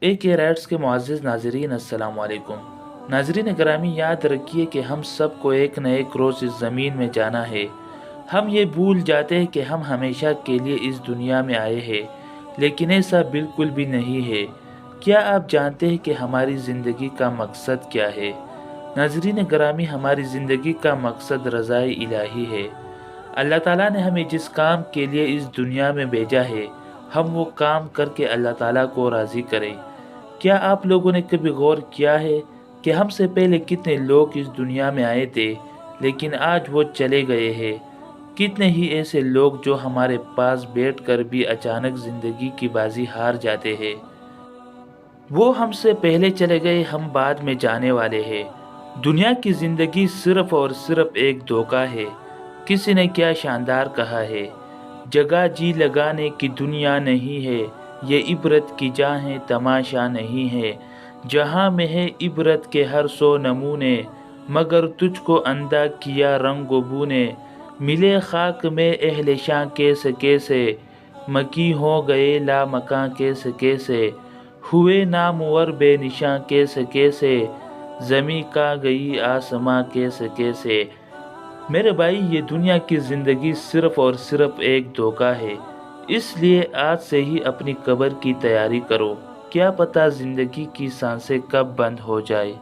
ए के राइट्स के मुअज़्ज़िज़ नाज़रीन, अस्सलाम वालेकुम। नाज़रीन ग्रामी, याद रखिए कि हम सबको एक न एक रोज़ इस ज़मीन में जाना है। हम ये भूल जाते हैं कि हम हमेशा के लिए इस दुनिया में आए हैं, लेकिन ऐसा बिल्कुल भी नहीं है। क्या आप जानते हैं कि हमारी ज़िंदगी का मकसद क्या है? नाज़रीन ग्रामी, हमारी ज़िंदगी का मकसद रज़ाए इलाही है। अल्लाह ताला ने हमें जिस काम के लिए इस दुनिया में भेजा है, हम वो काम करके अल्लाह ताला को राज़ी करें। क्या आप लोगों ने कभी गौर किया है कि हमसे पहले कितने लोग इस दुनिया में आए थे, लेकिन आज वो चले गए हैं? कितने ही ऐसे लोग जो हमारे पास बैठकर भी अचानक ज़िंदगी की बाजी हार जाते हैं। वो हमसे पहले चले गए, हम बाद में जाने वाले हैं। दुनिया की ज़िंदगी सिर्फ़ और सिर्फ़ एक धोखा है। किसी ने क्या शानदार कहा है, जगह जी लगाने की दुनिया नहीं है, ये इबरत की जहाँ है तमाशा नहीं है। जहाँ में है इबरत के हर सौ नमूने, मगर तुझको अंधा किया रंग बू ने। मिले खाक में अहले शां कैसे कैसे, मकी हो गए ला मकां कैसे कैसे। हुए नामवर बेनिशां कैसे कैसे, ज़मी का गई आसमां कैसे कैसे। मेरे भाई, ये दुनिया की ज़िंदगी सिर्फ़ और सिर्फ़ एक धोखा है। इसलिए आज से ही अपनी कब्र की तैयारी करो। क्या पता ज़िंदगी की सांसें कब बंद हो जाए।